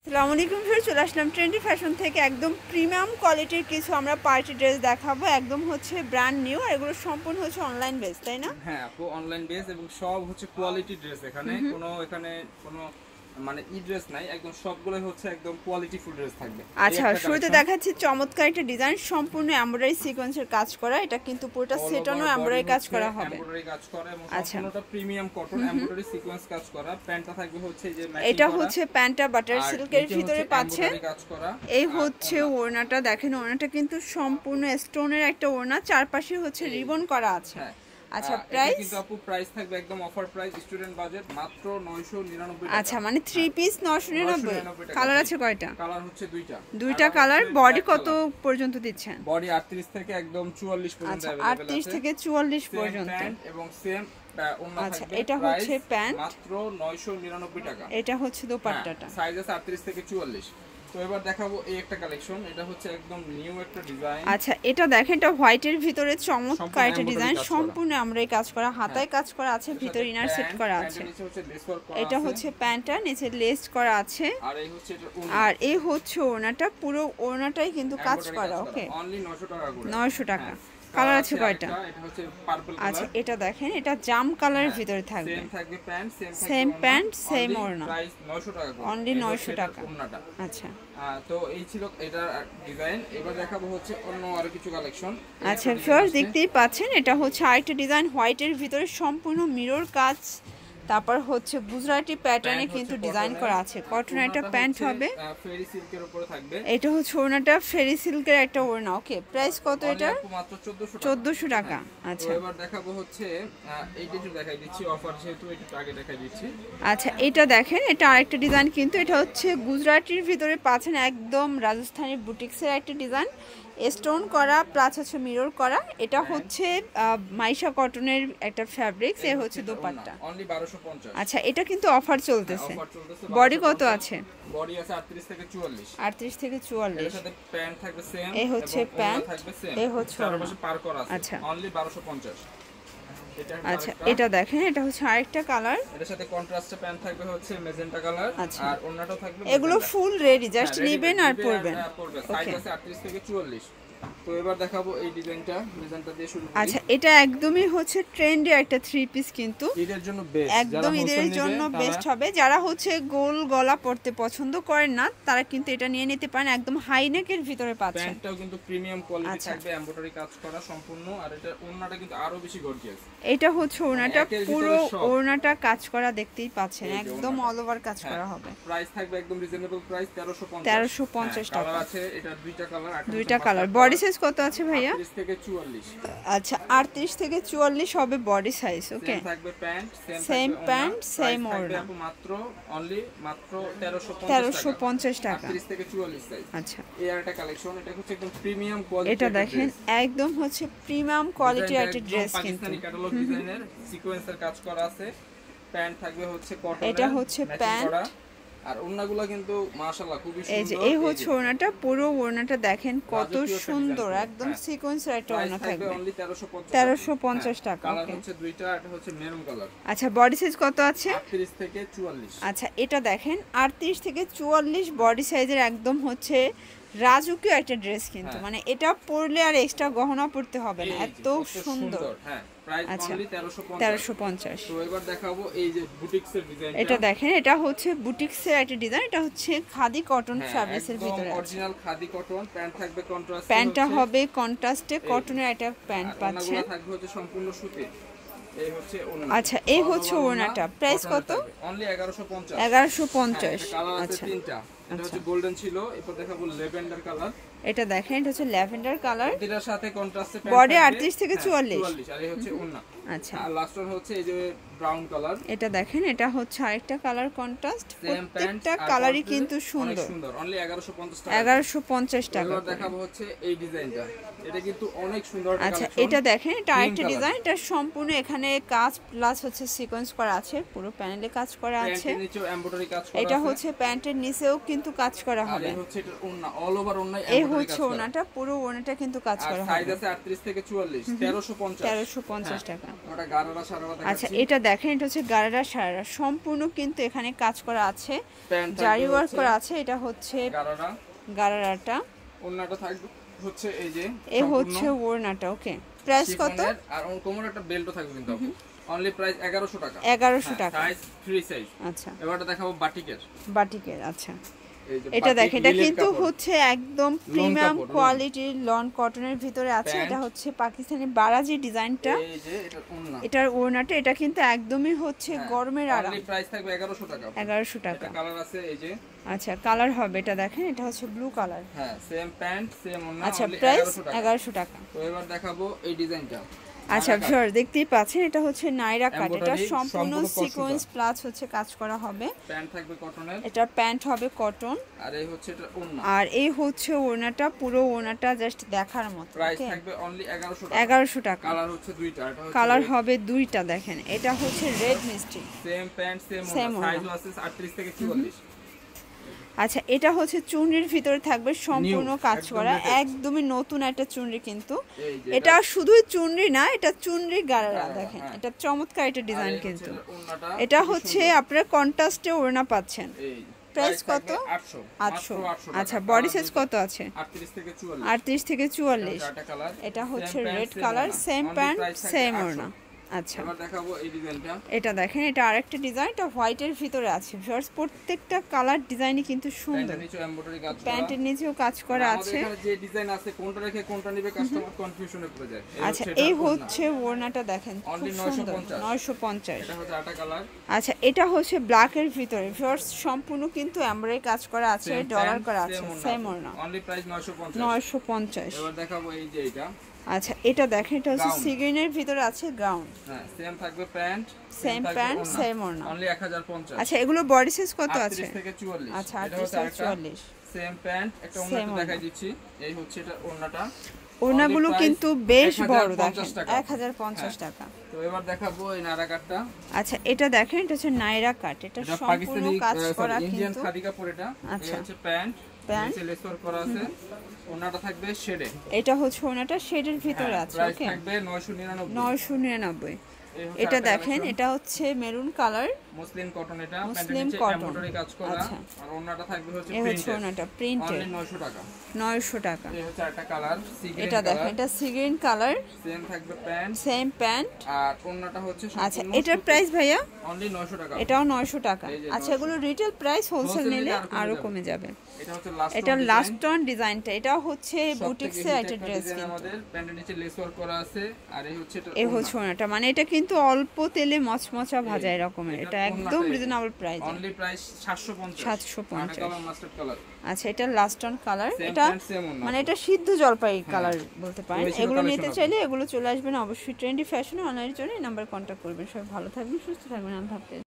আসসালামু আলাইকুম ফিরে চলে আসলাম ট্রেন্ডি ফ্যাশন থেকে একদম প্রিমিয়াম কোয়ালিটির কিছু আমরা পার্টি ড্রেস দেখাবো একদম হচ্ছে ব্র্যান্ড নিউ আর এগুলো সম্পূর্ণ হচ্ছে অনলাইন বেস তাই না? হ্যাঁ আপু অনলাইন বেস এবং সব হচ্ছে কোয়ালিটি ড্রেস এখানে কোনো মানে ই ড্রেস নাই একদম সবগুলোই হচ্ছে একদম কোয়ালিটি ফুল ড্রেস থাকবে। আচ্ছা শুরুতে দেখাচ্ছি চমৎকার একটা ডিজাইন সম্পূর্ণ এমব্রয়ডারি সিকোয়েন্সের কাজ করা এটা কিন্তু পুরোটা সেটনও এমব্রয়ডারি কাজ করা হবে এমব্রয়ডারি কাজ করা এবং সম্পূর্ণটা প্রিমিয়াম কটন এমব্রয়ডারি সিকোয়েন্স কাজ করা প্যান্টটা থাকবে হচ্ছে যে ম্যাচিং করা এটা হচ্ছে প্যান্টটা বাটার সিল্কের ভিতরে পাচ্ছেন কাজ করা এই হচ্ছে ওড়নাটা দেখেন ওড়নাটা কিন্তু সম্পূর্ণ স্টোনের একটা ওড়না চারপাশে হচ্ছে রিবন করা আছে। আচ্ছা প্রাইস কিন্তু আপু প্রাইস থাকবে একদম অফার প্রাইস স্টুডেন্ট বাজেট মাত্র 999 টাকা। আচ্ছা মানে 3 পিস 999 কালার আছে কয়টা? কালার হচ্ছে দুইটা কালার বডি কত পর্যন্ত দিচ্ছেন? বডি 38 থেকে একদম 44 পর্যন্ত আচ্ছা अवेलेबल আছে 38 থেকে 44 পর্যন্ত এবং সেম ওন্না থাকবে। আচ্ছা এটা হচ্ছে প্যান্ট মাত্র 999 টাকা। এটা হচ্ছে দোপাট্টাটা সাইজ আছে 38 থেকে 44। তো এবার দেখাবো এই একটা কালেকশন এটা হচ্ছে একদম নিউ একটা ডিজাইন। আচ্ছা এটা দেখেন এটা হোয়াইটের ভিতরে চমৎকার একটা ডিজাইন সম্পূর্ণ আমরা এই কাজ করা হাতায় কাজ করা আছে ভিতরে ইনার সেট করা আছে। এটা হচ্ছে প্যান্টটা নিচে লেস করা আছে আর এই হচ্ছে ওড়নাটা পুরো ওড়নাটাই কিন্তু কাজ করা ওকে অনলি 900 টাকা করে 900 টাকা। কালার আছে কয়টা? এটা হচ্ছে পার্পল কালার। আচ্ছা এটা দেখেন এটা জাম কালারের ভিতরে থাকবে সেম থাকবে প্যান্ট সেম প্যান্ট সেম ওড়না প্রাইস 900 টাকা করে অনলি 900 টাকা। আচ্ছা তো এই ছিল এটা ডিজাইন। এবার দেখাবো হচ্ছে অন্য আরো কিছু কালেকশন। আচ্ছা ফার্স্ট দেখতেই পাচ্ছেন এটা হচ্ছে আরেকটা ডিজাইন হোয়াইটের ভিতরে সম্পূর্ণ মিরর কাজ তারপর হচ্ছে গুজরাটি প্যাটার্নে কিন্তু ডিজাইন করা আছে কটন একটা প্যান্ট হবে ফেরি সিল্কের উপরে থাকবে। এটা হচ্ছে ওড়নাটা ফেরি সিল্কের একটা ওড়না ওকে প্রাইস কত এটা? মাত্র 1400 টাকা। আচ্ছা এবার দেখাবো হচ্ছে এইটা একটু দেখাই দিচ্ছি অফার যেহেতু একটু আগে দেখাই দিচ্ছি। আচ্ছা এটা দেখেন এটা আরেকটা ডিজাইন কিন্তু এটা হচ্ছে গুজরাটির ভিতরে পাচ্ছেন একদম রাজস্থানি বুটিক্সের একটা ডিজাইন স্টোন করা প্লাস হচ্ছে মিরর করা এটা হচ্ছে মাইশা কটনের একটা ফ্যাব্রিক্স এর হচ্ছে দোপাট্টা অনলি 1250। আচ্ছা এটা কিন্তু অফার চলতেছে বডি কত আছে? বডি আছে 38 থেকে 44 38 থেকে 44 এর সাথে প্যান্ট থাকবে সেম এই হচ্ছে প্যান্ট থাকবে সেম এই হচ্ছে চারপাশে পার করা আছে আচ্ছা অনলি 1250। আচ্ছা এটা দেখেন এটা হচ্ছে আরেকটা কালার এর সাথে কন্ট্রাস্টে প্যান্ট থাকবে হচ্ছে মেজেন্টা কালার আর ওন্নাটাও থাকবে এগুলো ফুল রেডি জাস্ট নেবেন আর পরবেন। সাইজ আছে 38 থেকে 44। তো এবার দেখাবো এই ডিজাইনটা দিয়ে শুরু করি। আচ্ছা এটা একদমই হচ্ছে ট্রেন্ডি একটা থ্রি পিস কিন্তু ঈদের জন্য বেস্ট একদম ঈদের জন্য বেস্ট হবে যারা হচ্ছে গোল গলা পরতে পছন্দ করেন না তারা কিন্তু এটা নিয়ে নিতে পারেন একদম হাই নেকের ভিতরে পাচ্ছেন। প্যান্টটাও কিন্তু প্রিমিয়াম কোয়ালিটি থাকবে এমব্রয়ডারি কাজ করা সম্পূর্ণ আর এটা ওড়নাটা কিন্তু আরো বেশি গর্জিয়াস। এটা হচ্ছে ওড়নাটা পুরো ওড়নাটা কাজ করা দেখতেই পাচ্ছেন একদম অল ওভার কাজ করা হবে। প্রাইস থাকবে একদম রিজনেবল প্রাইস 1350 টাকা। আছে এটা দুইটা কালার বডি সাইজ কত আছে ভাইয়া? 38 থেকে 44। আচ্ছা 38 থেকে 44 হবে বডি সাইজ ওকে সেম থাকবে প্যান্ট সেম প্যান্ট সেম ওড়না মাত্র 1350 টাকা 38 থেকে 44 সাইজ। আচ্ছা এই আরেকটা কালেকশন এটা হচ্ছে একদম প্রিমিয়াম কোয়ালিটি এটা দেখেন একদম হচ্ছে প্রিমিয়াম কোয়ালিটির একটা ড্রেস কিন্তু পাকিস্তানি ক্যাটালগ ডিজাইনের সিকোয়েন্সের কাজ করা আছে প্যান্ট থাকবে হচ্ছে কটন এটা হচ্ছে প্যান্ট আর ওড়নাগুলো কিন্তু মাশাআল্লাহ খুবই সুন্দর। এই যে এই হচ্ছে ওড়নাটা পুরো ওড়নাটা দেখেন কত সুন্দর একদম সিকোয়েন্সের একটা ওড়না থাকবে 1350 টাকা। কালার হচ্ছে দুইটা এটা হচ্ছে মেরুন কালার। আচ্ছা বডি সাইজ কত আছে? 38 থেকে 44। আচ্ছা এটা দেখেন 38 থেকে 44 বডি সাইজের একদম হচ্ছে রাজকীয় একটা ড্রেস কিন্তু মানে এটা পরলে আর এক্সট্রা গহনা পরতে হবে না এত সুন্দর। হ্যাঁ প্রাইস অনলি 1350। তো এবার দেখাবো এই যে বুটিক্সের ডিজাইনটা এটা দেখেন এটা হচ্ছে বুটিক্সের একটা ডিজাইন এটা হচ্ছে খাদি কটন ফ্যাব্রিক্সের ভিতরে আছে অরিজিনাল খাদি কটন প্যান্ট থাকবে কন্ট্রাস্ট প্যান্টটা হবে কন্ট্রাস্টে কটনের একটা প্যান্ট পাচ্ছেন থাকবে হচ্ছে সম্পূর্ণ সুতি। এই হচ্ছে ওড়না। আচ্ছা এই হচ্ছে ওড়নাটা প্রাইস কত? অনলি 1150। 1150 আচ্ছা তিনটা এটা হচ্ছে গোল্ডেন ছিল এরপর দেখাবো ল্যাভেন্ডার কালার। এটা দেখেন এটা হচ্ছে ল্যাভেন্ডার কালার এটার সাথে কন্ট্রাস্টে বডি 38 থেকে 44 আর এই হচ্ছে ওড়না। আচ্ছা আর লাস্ট ওয়ান হচ্ছে এই যে ব্রাউন কালার এটা দেখেন এটা হচ্ছে আরেকটা কালার কন্ট্রাস্ট প্রত্যেকটা কালারই কিন্তু সুন্দর অনলি 1150 টাকা 1150 টাকা। এবার দেখাবো হচ্ছে এই ডিজাইনটা এটা কিন্তু অনেক সুন্দর একটা আচ্ছা কালেকশন। এটা দেখেন এটা আরেকটা ডিজাইন এটা সম্পূর্ণ এখানে কাজ প্লাস হচ্ছে সিকোয়েন্স করা আছে পুরো প্যানেলে কাজ করা আছে প্যান্টের নিচেও এমব্রয়ডারি কাজ করা আছে। এটা হচ্ছে প্যান্টের নিচেও কিন্তু কাজ করা আর হবে। এই হচ্ছে এটা ওন্না, অল ওভার ওন্না এই হচ্ছে ওনাটা, পুরো ওনাটা কিন্তু কাজ করা হবে। সাইজ আছে 38 থেকে 44, 1350 টাকা। ওটা গারারা সারারা দেখাচ্ছি। আচ্ছা এটা দেখেন, এটা হচ্ছে গারারা সারারা, সম্পূর্ণ কিন্তু এখানে কাজ করা আছে, প্যান্ট জারি ওয়ার্ক করা আছে। এটা হচ্ছে গারারা, গারারাটা, ওন্নাটা থাকবে হচ্ছে এই যে এই হচ্ছে ওড়নাটা। ওকে, প্রাইস কত? আর কোমর একটা বেল্টও থাকবে কিন্তু অনলি প্রাইস 1100 টাকা। 1100 টাকা, সাইজ ফ্রি সাইজ। আচ্ছা এবারটা দেখাবো বাটিকের। বাটিকের, আচ্ছা এটা দেখেন, এটা কিন্তু হচ্ছে একদম প্রিমিয়াম কোয়ালিটির লন কটনের ভিতরে আছে। এটা হচ্ছে পাকিস্তানি বারাজি ডিজাইনটা, এই যে এটা ওন্না, এটার ওড়নাটা, এটা কিন্তু একদমই হচ্ছে গরমের আরাম। অনলি প্রাইস থাকবে 1100 টাকা। 1100 টাকা। এটা কালার আছে এই যে, আচ্ছা কালার হবে, এটা দেখেন, এটা হচ্ছে ব্লু কালার। হ্যাঁ সেম প্যান্ট সেম ওন্না, আচ্ছা অনলি প্রাইস 1100 1100 টাকা। টাকা। তো এবার দেখাবো এই ডিজাইনটা। আচ্ছা ভিউয়ার দেখতেই পাচ্ছেন, এটা হচ্ছে নাইরা কাট, এটা সম্পূর্ণ সিকোয়েন্স প্লাস হচ্ছে কাজ করা হবে। প্যান্ট থাকবে কটনের, এটা প্যান্ট হবে কটন, আর এই হচ্ছে এটা ওন্না, আর এই হচ্ছে ওড়নাটা, পুরো ওড়নাটা জাস্ট দেখার মতো। প্রাইস থাকবে অনলি 1100 টাকা। 1100 টাকা। কালার হচ্ছে দুইটা, এটা হচ্ছে কালার হবে দুইটা, দেখেন এটা হচ্ছে রেড মিষ্টি, সেম প্যান্ট সেম ওন্না, সাইজ আছে 38 থেকে 44। আচ্ছা এটা হচ্ছে চুনরির ভিতরে থাকবে, সম্পূর্ণ কাজ করা, latest। একদমই নতুন একটা চুনরি কিন্তু। এই যে এটা শুধুই চুনরি না, এটা চুনরি গারারা, দেখেন হ্যাঁ। এটা চমৎকার একটা আর ডিজাইন এই হচ্ছে কিন্তু। ওন্নাটা, এটা হচ্ছে আপনারা কন্ট্রাস্টে ওড়না পাচ্ছেন। এই প্রাইস কত? 800। 800। আচ্ছা বডি সাইজ কত আছে? 38 থেকে 44। 38 থেকে 44। চারটা কালার, এটা হচ্ছে Same red pant, colour, same same ওড়না। প্যান্ট Only price থাকবে সেম 800। ওড়না। আচ্ছা এবার দেখাবো এই ডিজাইনটা। এটা দেখেন, এটা আরেকটা ডিজাইন, এটা হোয়াইটের ভিতরে আছে। ভিউয়ার্স প্রত্যেকটা কালার ডিজাইনই কিন্তু সুন্দর, প্যান্টের নিচে এমব্রয়ডারি কাজ করা, প্যান্টের নিচেও কাজ করা আমাদের আছে। এখানে যে ডিজাইন আছে কোনটা রেখে কোনটা নেবে কাস্টমার কনফিউশনে পড়ে যায়। আচ্ছা এই হচ্ছে ওড়নাটা, দেখেন খুব Only সুন্দর, 950। 950। এটা হচ্ছে আটা কালার, আচ্ছা এটা হচ্ছে ব্ল্যাকের ভিতরে। ভিউয়ার্স সম্পূর্ণ কিন্তু এমব্রয়ডারি কাজ করা আছে, ডলার করা আছে, সেম ওড়না, অনলি প্রাইস 950। 950। এবার দেখাবো এই যে এটা। আচ্ছা এটা দেখেন, এটা হচ্ছে Gown। সিগ্রিনের ভিতরে আছে গাউন, হ্যাঁ সেম থাকবে প্যান্ট, সেম প্যান্ট সেম ওড়না। অনলি 1050। আচ্ছা এগুলো বডি সাইজ কত আছে? 38 থেকে 44। আচ্ছা এটা 38 হচ্ছে থেকে আরেকটা 44। সেম প্যান্ট, একটা Same ওন্নাটা ওড়না। দেখাই দিচ্ছি। এই হচ্ছে এটা ওন্নাটা, ওড়নাগুলো Only কিন্তু price বেশ বড়, 1050 দেখেন টাকা। 1050 টাকা। তো এবার দেখাবো এই নারা কাটটা। আচ্ছা এটা দেখেন, এটা হচ্ছে নাইরা কাট, এটা এটা সম্পূর্ণ পাকিস্তানি কাজ করা ইন্ডিয়ান কিন্তু। খাদি কাপড় এটা। এই আচ্ছা। হচ্ছে প্যান্ট, প্যান্ট। নিচে লেস ওয়ার্ক করা আছে, ওন্নাটা থাকবে শেডে। এটা হচ্ছে ওড়নাটা শেডের ভিতরে আছে। প্রাইস ওকে, থাকবে 999। 999। এই হচ্ছে এটা আরেকটা দেখেন, collection। এটা হচ্ছে মেরুন কালার, মুসলিম কটন, এটা প্যান্টের মুসলিম নিচে cotton। এমব্রয়ডারি কাজ করা, আচ্ছা। আর ওন্নাটা থাকবে হচ্ছে এই হচ্ছে প্রিন্টেড, ওড়নাটা প্রিন্টেড, অনলি 900 টাকা। 900 টাকা। এই হচ্ছে আরেকটা কালার, সি গ্রিন এটা দেখেন, কালার, এটা সিগ্রিন কালার, সেম থাকবে প্যান্ট, সেম প্যান্ট। আর ওন্নাটা হচ্ছে আচ্ছা সম্পূর্ণ এটার প্রাইস ভাইয়া? অনলি 900 টাকা। এটাও 900 টাকা। এই যে আচ্ছা 900 এগুলো রিটেল প্রাইস, হোলসেল Wholesale নিলে নিলে আরো আরো কমে যাবে। এটা হচ্ছে লাস্ট, এটা লাস্ট অন ডিজাইনটা, এটা হচ্ছে বুটিক্সের একটা ড্রেস কিন্তু। আমাদের প্যান্টের নিচে লেস ওয়ার্ক করা আছে, আর এই হচ্ছে এটা এই হচ্ছে ওড়নাটা, মানে এটা কিন্তু অল্প তেলে মচমচা ভাজা এরকমের, এটা একদম reasonable price, only price 750। 750। Colour mustard colour, আচ্ছা এটা লাস্ট অন কালার, Same এটা pant, same ওড়না। মানে এটা সিদ্ধ জলপাই কালার বলতে পারেন। ওই ছিল এগুলো collection নিতে আপনার। চাইলে এগুলো চলে আসবেন অবশ্যই ট্রেন্ডি ফ্যাশনে, অনলাইনের জন্য এই নাম্বার কন্ট্যাক্ট করবেন। সবাই ভালো থাকবেন, সুস্থ থাকবেন, আল্লাহ হাফেজ।